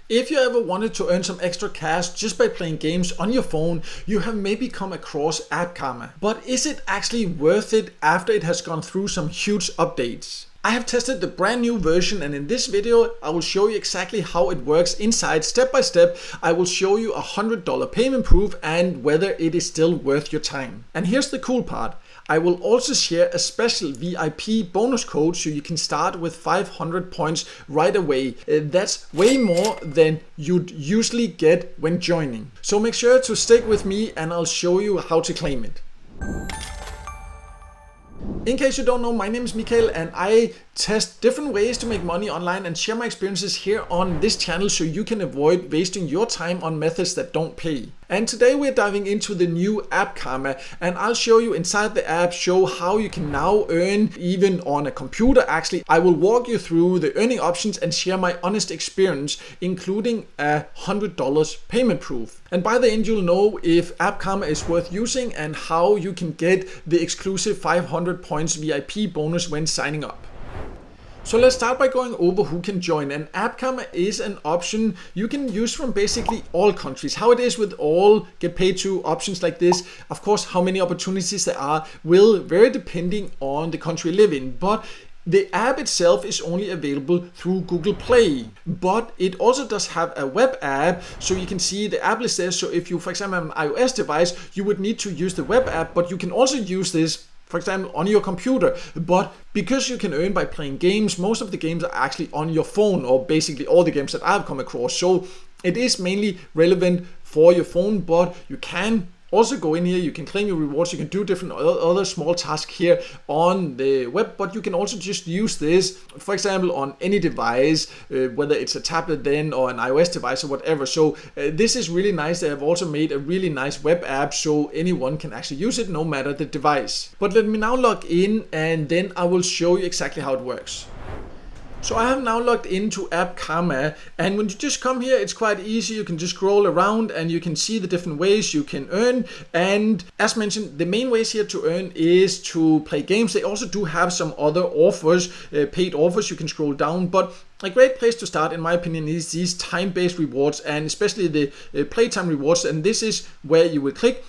If you ever wanted to earn some extra cash just by playing games on your phone, you have maybe come across AppKarma. But is it actually worth it after it has gone through some huge updates? I have tested the brand new version, and in this video I will show you exactly how it works inside step by step. I will show you $100 payment proof and whether it is still worth your time. And here's the cool part. I will also share a special VIP bonus code so you can start with 500 points right away. That's way more than you'd usually get when joining. So make sure to stick with me and I'll show you how to claim it. In case you don't know, my name is Mikael and I test different ways to make money online and share my experiences here on this channel so you can avoid wasting your time on methods that don't pay. And today we're diving into the new AppKarma, and I'll show you inside the app, show how you can now earn even on a computer. Actually, I will walk you through the earning options and share my honest experience, including a $100 payment proof. And by the end, you'll know if AppKarma is worth using and how you can get the exclusive 500 points VIP bonus when signing up. So let's start by going over who can join, and AppKarma is an option you can use from basically all countries. How it is with all get paid to options like this, of course, how many opportunities there are will vary depending on the country you live in, but the app itself is only available through Google Play, but it also does have a web app, so you can see the app list there. So if you, for example, have an iOS device, you would need to use the web app, but you can also use this, for example, on your computer. But because you can earn by playing games, most of the games are actually on your phone, or basically all the games that I've come across. So it is mainly relevant for your phone, but you can also go in here, you can claim your rewards, you can do different other small tasks here on the web, but you can also just use this, for example, on any device, whether it's a tablet then or an iOS device or whatever. So this is really nice. They have also made a really nice web app so anyone can actually use it no matter the device. But let me now log in and then I will show you exactly how it works. So I have now logged into AppKarma, and when you just come here, it's quite easy. You can just scroll around and you can see the different ways you can earn. And as mentioned, the main ways here to earn is to play games. They also do have some other offers, paid offers. You can scroll down, but a great place to start, in my opinion, is these time-based rewards, and especially the playtime rewards. And this is where you will click.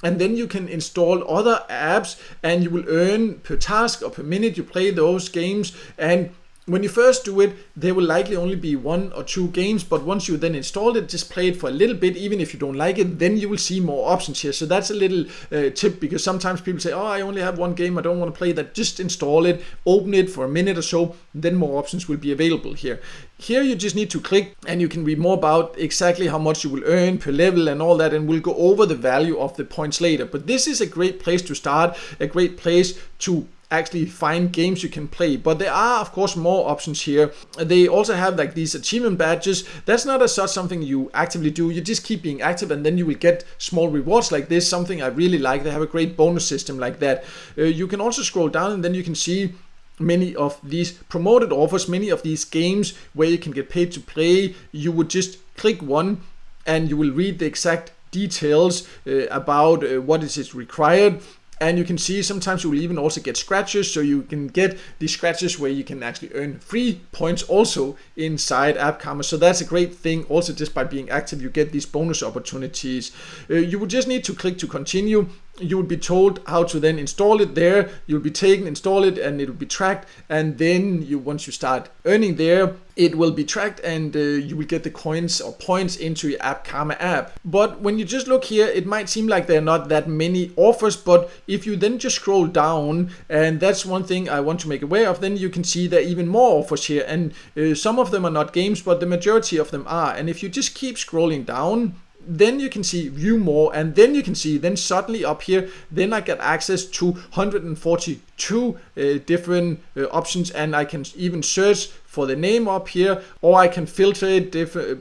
And then you can install other apps and you will earn per task or per minute you play those games. And when you first do it, there will likely only be 1 or 2 games, but once you then install it, just play it for a little bit, even if you don't like it, then you will see more options here. So that's a little tip, because sometimes people say, oh, I only have 1 game, I don't want to play that. Just install it, open it for a minute or so, then more options will be available here. Here you just need to click and you can read more about exactly how much you will earn per level and all that, and we'll go over the value of the points later. But this is a great place to start, a great place to actually find games you can play. But there are of course more options here. They also have like these achievement badges. That's not as such something you actively do, you just keep being active and then you will get small rewards like this, something I really like. They have a great bonus system like that. You can also scroll down and then you can see many of these promoted offers, many of these games where you can get paid to play. You would just click one and you will read the exact details about what is required. And you can see sometimes you will even also get scratches, so you can get these scratches where you can actually earn free points also inside AppKarma. So that's a great thing. Also, just by being active, you get these bonus opportunities. You would just need to click to continue. You will be told how to then install it there. You'll be taken, install it, and it will be tracked. And then once you start earning there, it will be tracked and you will get the coins or points into your AppKarma app. But when you just look here, it might seem like there are not that many offers, but if you then just scroll down, and that's one thing I want to make aware of, then you can see there are even more offers here. And some of them are not games, but the majority of them are. And if you just keep scrolling down, then you can see view more, and then you can see then suddenly up here, then I get access to 142 different options, and I can even search for the name up here, or I can filter it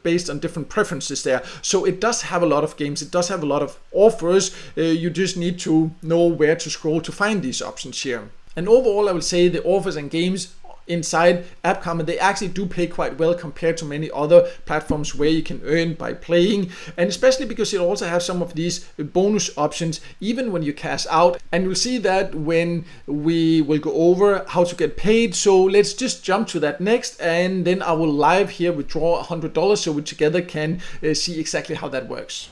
based on different preferences there. So it does have a lot of games, it does have a lot of offers. You just need to know where to scroll to find these options here. And overall, I would say the offers and games inside AppKarma, they actually do pay quite well compared to many other platforms where you can earn by playing, and especially because it also has some of these bonus options even when you cash out. And you'll see that when we will go over how to get paid. So let's just jump to that next, and then I will live here withdraw $100 so we together can see exactly how that works.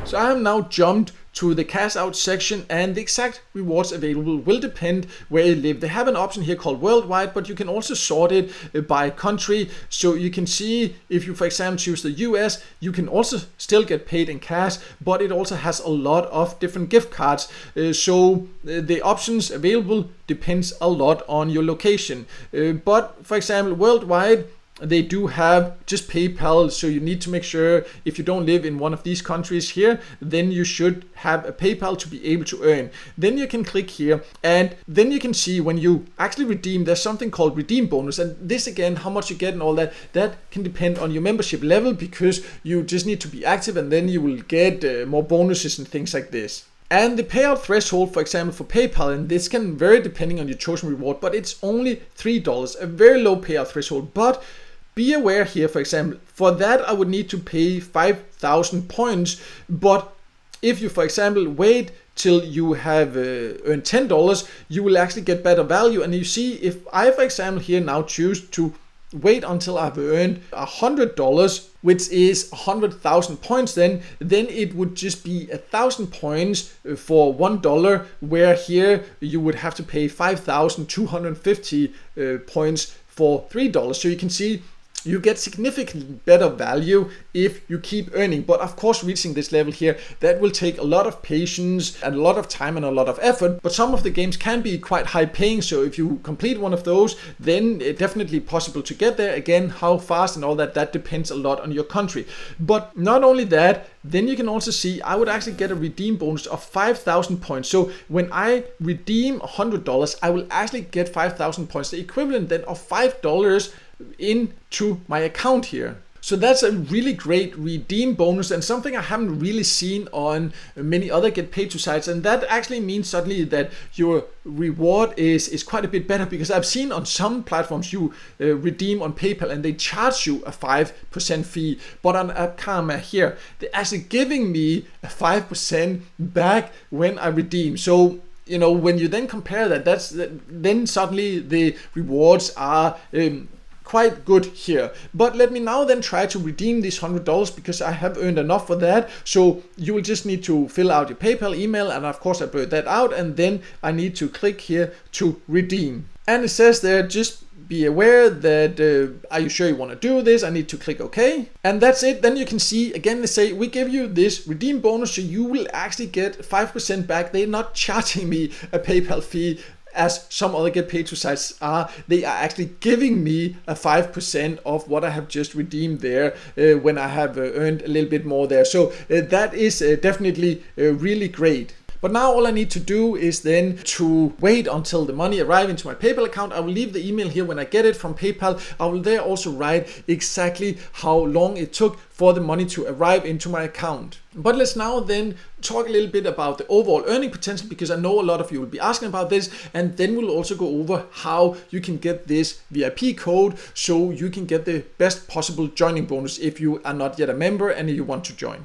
So I have now jumped to the cash out section, and the exact rewards available will depend where you live. They have an option here called worldwide, but you can also sort it by country. So you can see if you, for example, choose the US, you can also still get paid in cash, but it also has a lot of different gift cards. So the options available depends a lot on your location. But for example, worldwide, they do have just PayPal, so you need to make sure if you don't live in one of these countries here, then you should have a PayPal to be able to earn. Then you can click here, and then you can see when you actually redeem, there's something called redeem bonus. And this again, how much you get and all that, that can depend on your membership level, because you just need to be active and then you will get more bonuses and things like this. And the payout threshold, for example, for PayPal, and this can vary depending on your chosen reward, but it's only $3, a very low payout threshold. But be aware here, for example, for that I would need to pay 5,000 points. But if you, for example, wait till you have earned $10, you will actually get better value. And you see, if I, for example, here now choose to wait until I've earned $100, which is 100,000 points, then it would just be 1,000 points for $1, where here you would have to pay 5,250 points for $3. So you can see you get significantly better value if you keep earning. But of course, reaching this level here, that will take a lot of patience and a lot of time and a lot of effort. But some of the games can be quite high paying. So if you complete one of those, then it's definitely possible to get there. Again, how fast and all that, that depends a lot on your country. But not only that, then you can also see I would actually get a redeem bonus of 5,000 points. So when I redeem $100, I will actually get 5,000 points, the equivalent then of $5 into my account here. So that's a really great redeem bonus, and something I haven't really seen on many other get paid to sites. And that actually means suddenly that your reward is quite a bit better, because I've seen on some platforms you redeem on PayPal and they charge you a 5% fee, but on AppKarma here they're actually giving me a 5% back when I redeem. So you know, when you then compare that, then suddenly the rewards are quite good here. But let me now then try to redeem these $100, because I have earned enough for that. So you will just need to fill out your PayPal email, and of course I blurred that out, and then I need to click here to redeem. And it says there, just be aware that are you sure you want to do this? I need to click OK, and that's it. Then you can see again they say we give you this redeem bonus, so you will actually get 5% back. They're not charging me a PayPal fee as some other get paid to sites are. They are actually giving me a 5% of what I have just redeemed there when I have earned a little bit more there. So that is definitely really great. But now all I need to do is then to wait until the money arrives into my PayPal account. I will leave the email here when I get it from PayPal. I will there also write exactly how long it took for the money to arrive into my account. But let's now then talk a little bit about the overall earning potential, because I know a lot of you will be asking about this, and then we'll also go over how you can get this VIP code so you can get the best possible joining bonus if you are not yet a member and you want to join.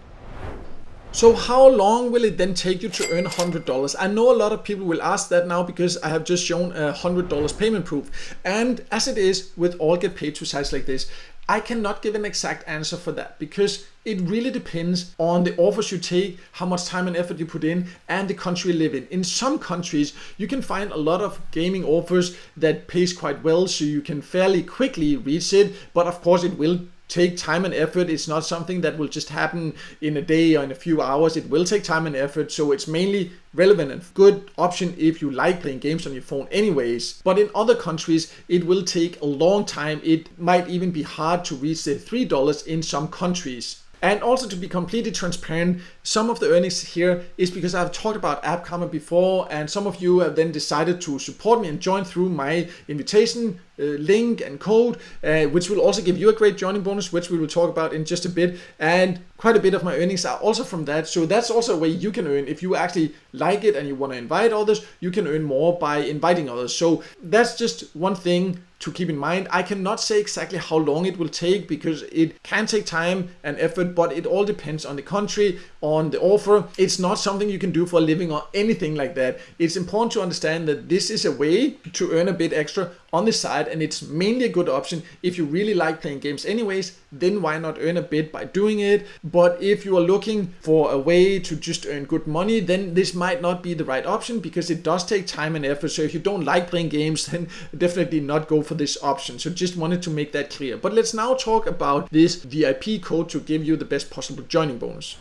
So how long will it then take you to earn $100? I know a lot of people will ask that now, because I have just shown a $100 payment proof. And as it is with all get paid to sites like this, I cannot give an exact answer for that, because it really depends on the offers you take, how much time and effort you put in, and the country you live in. In some countries, you can find a lot of gaming offers that pays quite well, so you can fairly quickly reach it. But of course, it will take time and effort. It's not something that will just happen in a day or in a few hours. It will take time and effort, so it's mainly relevant and good option if you like playing games on your phone anyways. But in other countries, it will take a long time. It might even be hard to reach the $3 in some countries. And also, to be completely transparent, some of the earnings here is because I've talked about AppKarma before, and some of you have then decided to support me and join through my invitation link and code, which will also give you a great joining bonus, which we will talk about in just a bit. And quite a bit of my earnings are also from that. So that's also a way you can earn. If you actually like it and you want to invite others, you can earn more by inviting others. So that's just one thing to keep in mind. I cannot say exactly how long it will take because it can take time and effort, but it all depends on the country, on the offer. It's not something you can do for a living or anything like that. It's important to understand that this is a way to earn a bit extra on the side, and it's mainly a good option if you really like playing games anyways. Then why not earn a bit by doing it? But if you are looking for a way to just earn good money, then this might not be the right option because it does take time and effort. So if you don't like playing games, then definitely not go for this option. So just wanted to make that clear. But let's now talk about this VIP code to give you the best possible joining bonus.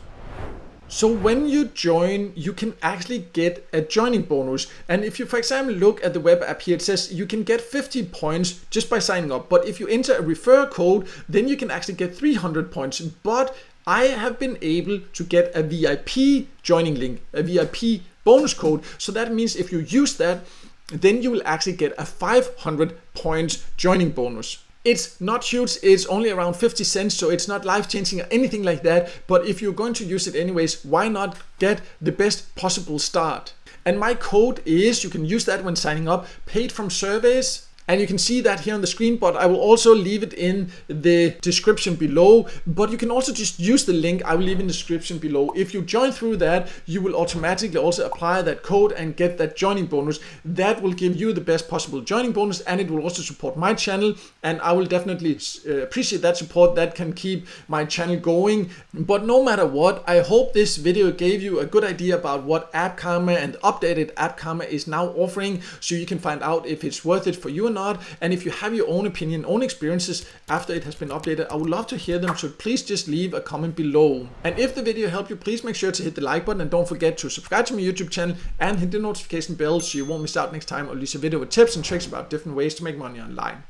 So when you join, you can actually get a joining bonus. And if you, for example, look at the web app here, it says you can get 50 points just by signing up. But if you enter a refer code, then you can actually get 300 points. But I have been able to get a VIP joining link, a VIP bonus code. So that means if you use that, then you will actually get a 500 points joining bonus. It's not huge, it's only around 50 cents, so it's not life-changing or anything like that. But if you're going to use it anyways, why not get the best possible start? And my code is, you can use that when signing up, paid from surveys. And you can see that here on the screen, but I will also leave it in the description below. But you can also just use the link I will leave in the description below. If you join through that, you will automatically also apply that code and get that joining bonus. That will give you the best possible joining bonus, and it will also support my channel. And I will definitely appreciate that support. That can keep my channel going. But no matter what, I hope this video gave you a good idea about what AppKarma and updated AppKarma is now offering, so you can find out if it's worth it for you or not. And if you have your own opinion, own experiences after it has been updated, I would love to hear them. So please just leave a comment below. And if the video helped you, please make sure to hit the like button, and don't forget to subscribe to my YouTube channel and hit the notification bell so you won't miss out next time I release a video with tips and tricks about different ways to make money online.